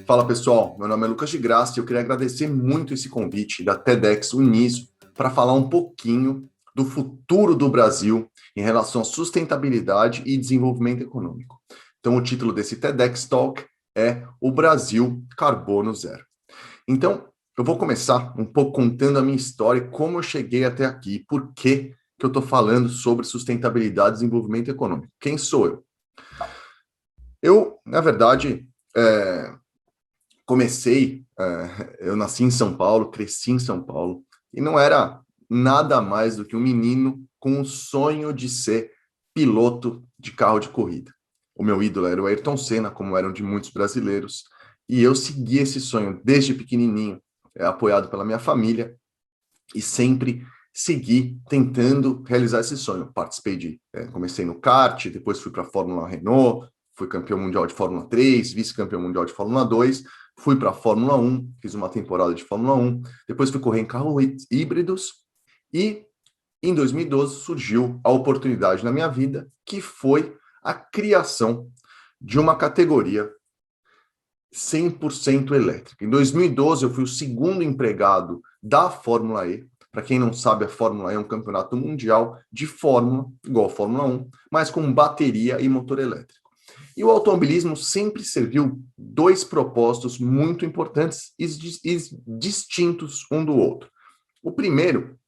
Fala pessoal, meu nome é Lucas de Graça e eu queria agradecer muito esse convite da TEDx Uniso para falar um pouquinho do futuro do Brasil em relação à sustentabilidade e desenvolvimento econômico. Então, o título desse TEDx Talk é O Brasil Carbono Zero. Então, eu vou começar um pouco contando a minha história, como eu cheguei até aqui, por que eu estou falando sobre sustentabilidade e desenvolvimento econômico. Quem sou eu? Eu, na verdade, eu nasci em São Paulo, cresci em São Paulo, e não era nada mais do que um menino com o sonho de ser piloto de carro de corrida. O meu ídolo era o Ayrton Senna, como eram de muitos brasileiros, e eu segui esse sonho desde pequenininho, apoiado pela minha família, e sempre segui tentando realizar esse sonho. Comecei no kart, depois fui para a Fórmula Renault, fui campeão mundial de Fórmula 3, vice-campeão mundial de Fórmula 2, fui para a Fórmula 1, fiz uma temporada de Fórmula 1, depois fui correr em carros híbridos e em 2012 surgiu a oportunidade na minha vida, que foi a criação de uma categoria 100% elétrica. Em 2012 eu fui o segundo empregado da Fórmula E. Para quem não sabe, a Fórmula E é um campeonato mundial de Fórmula, igual a Fórmula 1, mas com bateria e motor elétrico. E o automobilismo sempre serviu dois propósitos muito importantes e distintos um do outro. O primeiro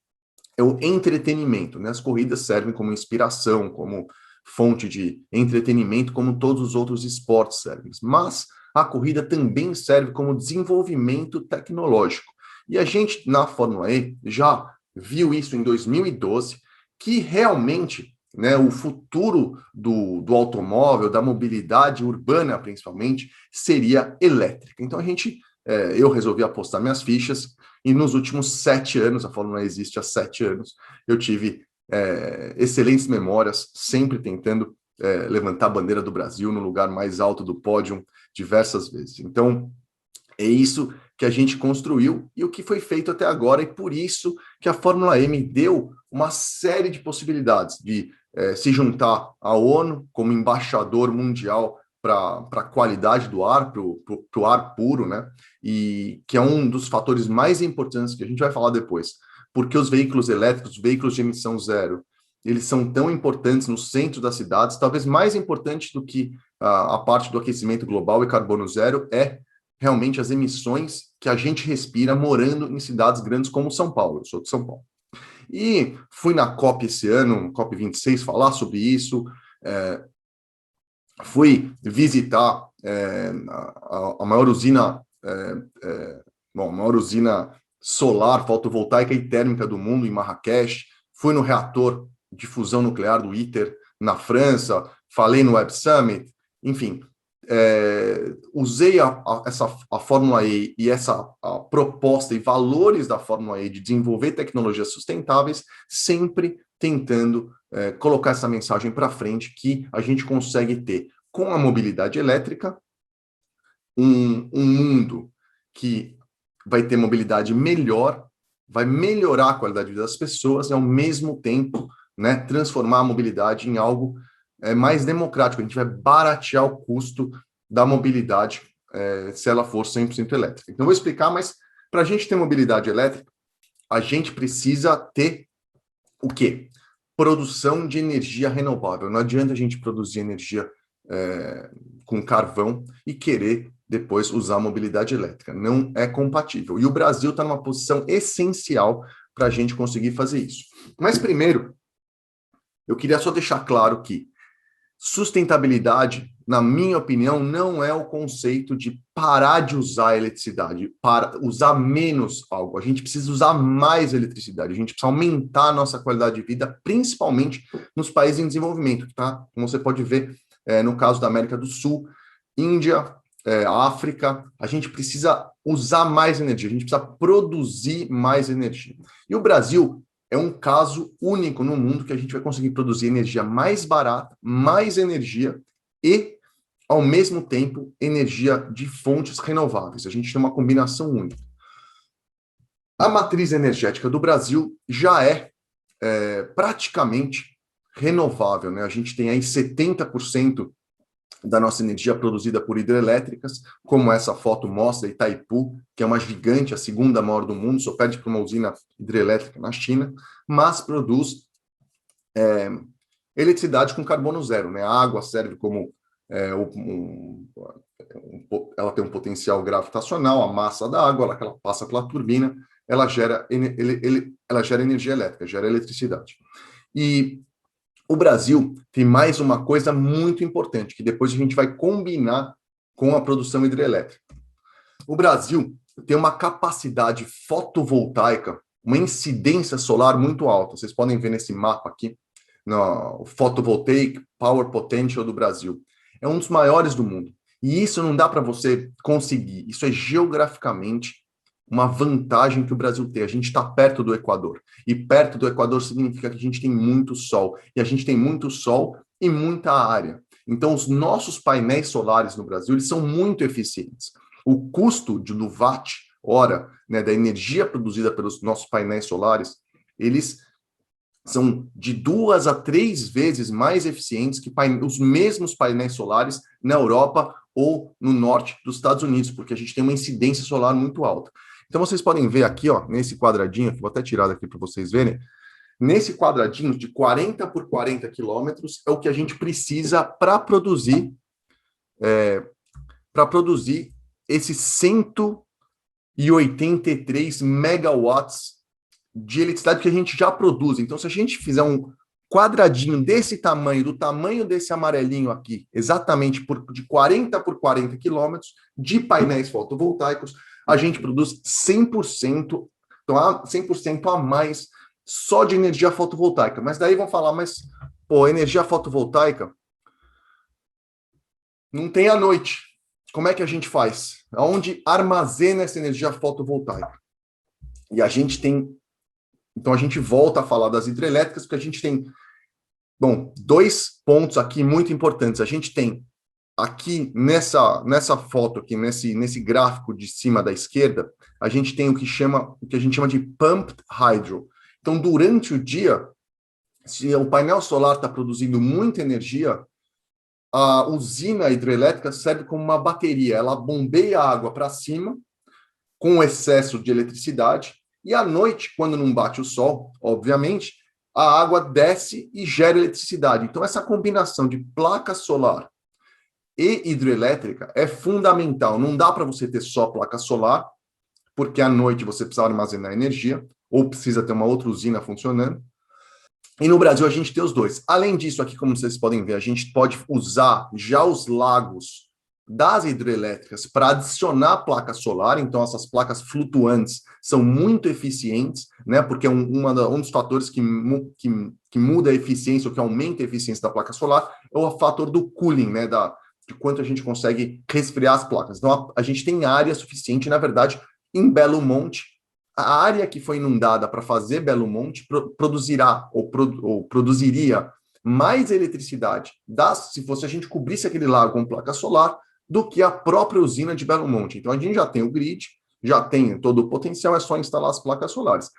é o entretenimento, né? As corridas servem como inspiração, como fonte de entretenimento, como todos os outros esportes servem. Mas a corrida também serve como desenvolvimento tecnológico. E a gente, na Fórmula E, já viu isso em 2012, que realmente, né, o futuro do automóvel, da mobilidade urbana, principalmente, seria elétrica. Então, eu resolvi apostar minhas fichas, e nos últimos 7 anos, a Fórmula E existe há 7 anos, eu tive excelentes memórias, sempre tentando levantar a bandeira do Brasil no lugar mais alto do pódio diversas vezes. Então, é isso que a gente construiu e o que foi feito até agora, e por isso que a Fórmula E me deu uma série de possibilidades de se juntar à ONU como embaixador mundial para a qualidade do ar, para o ar puro, né? E que é um dos fatores mais importantes que a gente vai falar depois, porque os veículos elétricos, veículos de emissão zero, eles são tão importantes no centro das cidades, talvez mais importante do que a parte do aquecimento global e carbono zero é realmente as emissões que a gente respira morando em cidades grandes como São Paulo. Eu sou de São Paulo. E fui na COP esse ano, COP26, falar sobre isso. Fui visitar a maior usina, a maior usina solar, fotovoltaica e térmica do mundo, em Marrakech. Fui no reator de fusão nuclear do ITER, na França. Falei no Web Summit. Enfim, usei a Fórmula E e a proposta e valores da Fórmula E de desenvolver tecnologias sustentáveis, sempre tentando colocar essa mensagem para frente, que a gente consegue ter, com a mobilidade elétrica, um mundo que vai ter mobilidade melhor, vai melhorar a qualidade de vida das pessoas e, ao mesmo tempo, né, transformar a mobilidade em algo mais democrático. A gente vai baratear o custo da mobilidade se ela for 100% elétrica. Então, eu vou explicar, mas para a gente ter mobilidade elétrica, a gente precisa ter o quê? Produção de energia renovável. Não adianta a gente produzir energia com carvão e querer depois usar a mobilidade elétrica. Não é compatível. E o Brasil está numa posição essencial para a gente conseguir fazer isso. Mas, primeiro, eu queria só deixar claro que sustentabilidade, na minha opinião, não é o conceito de parar de usar a eletricidade, para usar menos algo. A gente precisa usar mais eletricidade, a gente precisa aumentar a nossa qualidade de vida, principalmente nos países em desenvolvimento, tá? Como você pode ver no caso da América do Sul, Índia, África, a gente precisa usar mais energia, a gente precisa produzir mais energia. E o Brasil é um caso único no mundo que a gente vai conseguir produzir energia mais barata, mais energia e ao mesmo tempo, energia de fontes renováveis. A gente tem uma combinação única. A matriz energética do Brasil já é praticamente renovável, né? A gente tem aí 70% da nossa energia produzida por hidrelétricas, como essa foto mostra, Itaipu, que é uma gigante, a segunda maior do mundo, só perde para uma usina hidrelétrica na China, mas produz eletricidade com carbono zero, né? A água serve como ela tem um potencial gravitacional, a massa da água, ela passa pela turbina, ela gera energia elétrica, gera eletricidade. E o Brasil tem mais uma coisa muito importante, que depois a gente vai combinar com a produção hidrelétrica. O Brasil tem uma capacidade fotovoltaica, uma incidência solar muito alta. Vocês podem ver nesse mapa aqui, no Photovoltaic Power Potential do Brasil. É um dos maiores do mundo. E isso não dá para você conseguir. Isso é geograficamente uma vantagem que o Brasil tem. A gente está perto do Equador. E perto do Equador significa que a gente tem muito sol. E a gente tem muito sol e muita área. Então, os nossos painéis solares no Brasil, eles são muito eficientes. O custo do watt-hora, né, da energia produzida pelos nossos painéis solares, eles são de 2 a 3 vezes mais eficientes que os mesmos painéis solares na Europa ou no norte dos Estados Unidos, porque a gente tem uma incidência solar muito alta. Então, vocês podem ver aqui, ó, nesse quadradinho, que vou até tirar daqui para vocês verem, nesse quadradinho de 40 por 40 quilômetros é o que a gente precisa para produzir esses 183 megawatts de eletricidade que a gente já produz. Então, se a gente fizer um quadradinho desse tamanho, do tamanho desse amarelinho aqui, exatamente de 40 por 40 quilômetros de painéis fotovoltaicos, a gente produz 100%, então 100% a mais só de energia fotovoltaica. Mas daí vão falar, mas, pô, energia fotovoltaica não tem à noite. Como é que a gente faz? Aonde armazena essa energia fotovoltaica? E a gente tem... Então, a gente volta a falar das hidrelétricas, porque a gente tem, bom, 2 pontos aqui muito importantes. A gente tem aqui nessa foto, aqui nesse gráfico de cima da esquerda, a gente tem o que a gente chama de pumped hydro. Então, durante o dia, se o painel solar está produzindo muita energia, a usina hidrelétrica serve como uma bateria. Ela bombeia a água para cima, com excesso de eletricidade, e à noite, quando não bate o sol, obviamente, a água desce e gera eletricidade. Então, essa combinação de placa solar e hidrelétrica é fundamental. Não dá para você ter só placa solar, porque à noite você precisa armazenar energia, ou precisa ter uma outra usina funcionando. E no Brasil a gente tem os dois. Além disso, aqui, como vocês podem ver, a gente pode usar já os lagos das hidrelétricas para adicionar placa solar. Então, essas placas flutuantes são muito eficientes, né? Porque um dos fatores que muda a eficiência, ou que aumenta a eficiência da placa solar, é o fator do cooling, né? De quanto a gente consegue resfriar as placas. Então, a gente tem área suficiente, na verdade, em Belo Monte. A área que foi inundada para fazer Belo Monte produzirá ou produziria mais eletricidade se fosse a gente cobrisse aquele lago com placa solar do que a própria usina de Belo Monte. Então, a gente já tem o grid, já tem todo o potencial, é só instalar as placas solares.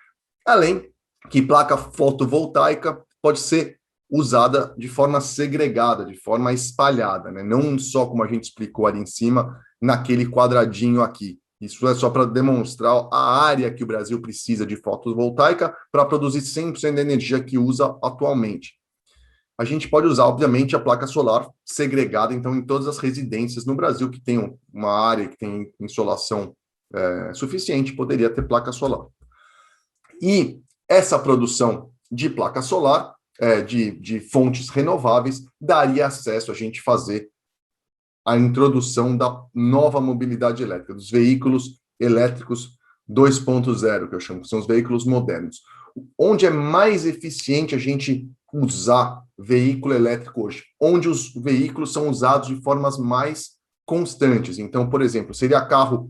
Além que placa fotovoltaica pode ser usada de forma segregada, de forma espalhada, né? Não só como a gente explicou ali em cima, naquele quadradinho aqui. Isso é só para demonstrar a área que o Brasil precisa de fotovoltaica para produzir 100% da energia que usa atualmente. A gente pode usar, obviamente, a placa solar segregada, então, em todas as residências no Brasil que tenham uma área que tem insolação suficiente, poderia ter placa solar. E essa produção de placa solar, de fontes renováveis, daria acesso a gente fazer a introdução da nova mobilidade elétrica, dos veículos elétricos 2.0, que eu chamo, que são os veículos modernos. Onde é mais eficiente a gente usar veículo elétrico hoje? Onde os veículos são usados de formas mais constantes. Então, por exemplo, seria carro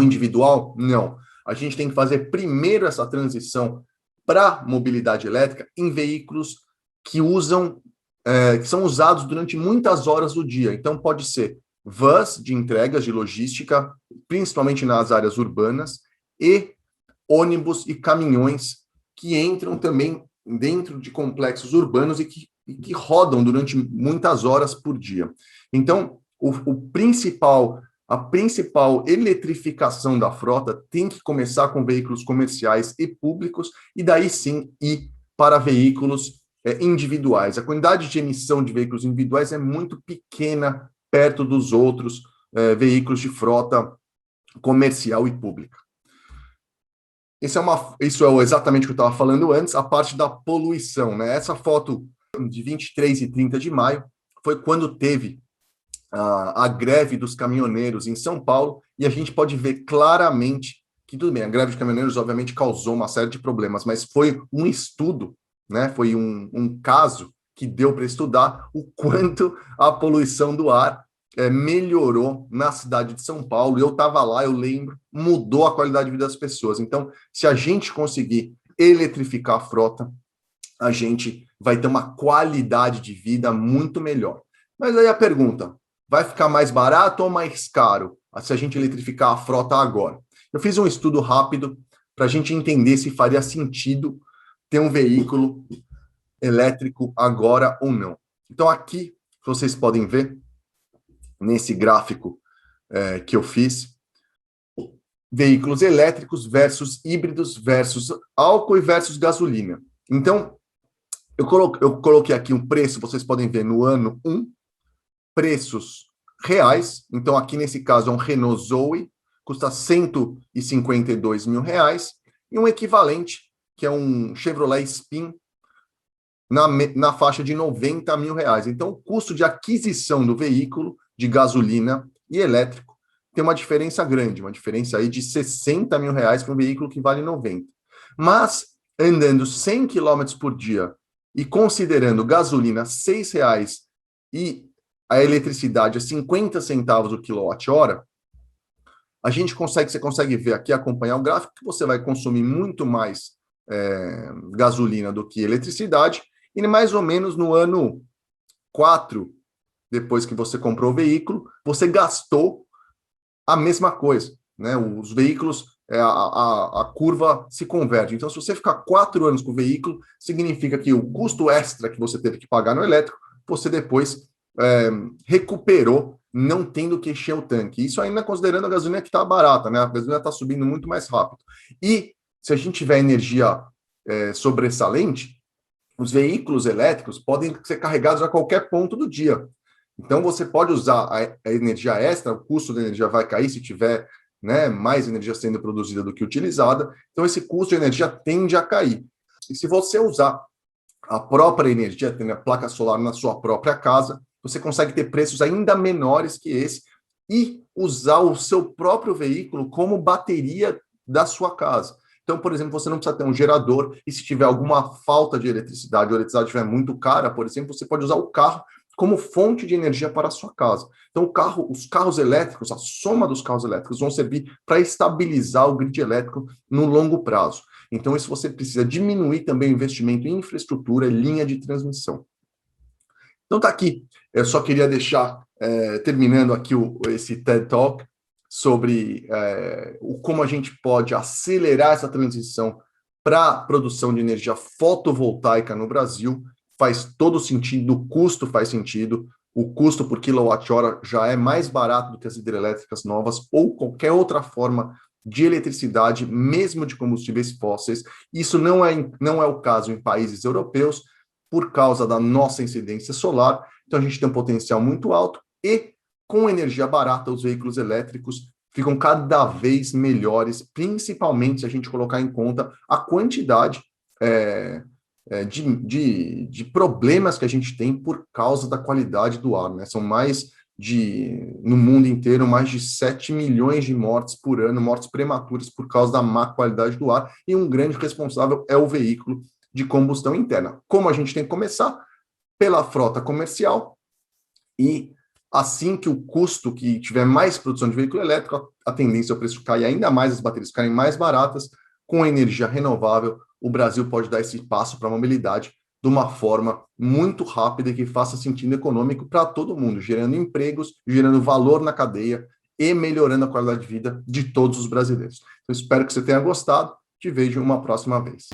individual? Não. A gente tem que fazer primeiro essa transição para mobilidade elétrica em veículos que usam que são usados durante muitas horas do dia. Então, pode ser vans de entregas de logística, principalmente nas áreas urbanas, e ônibus e caminhões que entram também dentro de complexos urbanos e que rodam durante muitas horas por dia. Então, a principal eletrificação da frota tem que começar com veículos comerciais e públicos, e daí sim ir para veículos individuais. A quantidade de emissão de veículos individuais é muito pequena perto dos outros veículos de frota comercial e pública. Isso é exatamente o que eu estava falando antes, a parte da poluição, né? Essa foto de 23 e 30 de maio foi quando teve a greve dos caminhoneiros em São Paulo, e a gente pode ver claramente que, tudo bem, a greve de caminhoneiros obviamente causou uma série de problemas, mas foi um estudo, né? Foi um caso que deu para estudar o quanto a poluição do ar melhorou na cidade de São Paulo. Eu estava lá, eu lembro, mudou a qualidade de vida das pessoas. Então, se a gente conseguir eletrificar a frota, a gente vai ter uma qualidade de vida muito melhor. Mas aí a pergunta, vai ficar mais barato ou mais caro se a gente eletrificar a frota agora? Eu fiz um estudo rápido para a gente entender se faria sentido ter um veículo elétrico agora ou não. Então, aqui, vocês podem ver, nesse gráfico que eu fiz, veículos elétricos versus híbridos versus álcool e versus gasolina. Então, eu coloquei aqui um preço, vocês podem ver no ano 1, preços reais. Então, aqui nesse caso é um Renault Zoe, custa R$152 mil, e um equivalente, que é um Chevrolet Spin, na faixa de R$90 mil. Então, o custo de aquisição do veículo de gasolina e elétrico tem uma diferença grande, uma diferença aí de R$60 mil para um veículo que vale 90. Mas, andando 100 km por dia e considerando gasolina R$6 e a eletricidade a 50 centavos o quilowatt-hora, você consegue ver aqui, acompanhar o gráfico, que você vai consumir muito mais gasolina do que eletricidade, e mais ou menos no ano 4, depois que você comprou o veículo, você gastou a mesma coisa, né? Os veículos, a curva se converte. Então, se você ficar 4 anos com o veículo, significa que o custo extra que você teve que pagar no elétrico, você depois recuperou, não tendo que encher o tanque. Isso ainda considerando a gasolina que está barata, né? A gasolina está subindo muito mais rápido. E se a gente tiver energia sobressalente, os veículos elétricos podem ser carregados a qualquer ponto do dia. Então, você pode usar a energia extra, o custo da energia vai cair se tiver, né, mais energia sendo produzida do que utilizada. Então, esse custo de energia tende a cair. E se você usar a própria energia, tendo a placa solar na sua própria casa, você consegue ter preços ainda menores que esse e usar o seu próprio veículo como bateria da sua casa. Então, por exemplo, você não precisa ter um gerador, e se tiver alguma falta de eletricidade, ou a eletricidade estiver muito cara, por exemplo, você pode usar o carro como fonte de energia para a sua casa. Então, os carros elétricos, a soma dos carros elétricos vão servir para estabilizar o grid elétrico no longo prazo. Então, isso você precisa diminuir também o investimento em infraestrutura e linha de transmissão. Então, tá aqui. Eu só queria deixar, terminando aqui esse TED Talk, sobre como a gente pode acelerar essa transição para a produção de energia fotovoltaica no Brasil. Faz todo sentido, o custo faz sentido, o custo por quilowatt-hora já é mais barato do que as hidrelétricas novas ou qualquer outra forma de eletricidade, mesmo de combustíveis fósseis. Isso não é o caso em países europeus, por causa da nossa incidência solar. Então, a gente tem um potencial muito alto e, com energia barata, os veículos elétricos ficam cada vez melhores, principalmente se a gente colocar em conta a quantidade de problemas que a gente tem por causa da qualidade do ar, né? São no mundo inteiro, mais de 7 milhões de mortes por ano, mortes prematuras por causa da má qualidade do ar, e um grande responsável é o veículo de combustão interna. Como a gente tem que começar? Pela frota comercial, e assim que o custo, que tiver mais produção de veículo elétrico, a tendência é o preço cair ainda mais, as baterias ficarem mais baratas. Com energia renovável, o Brasil pode dar esse passo para a mobilidade de uma forma muito rápida e que faça sentido econômico para todo mundo, gerando empregos, gerando valor na cadeia e melhorando a qualidade de vida de todos os brasileiros. Então, espero que você tenha gostado. Te vejo uma próxima vez.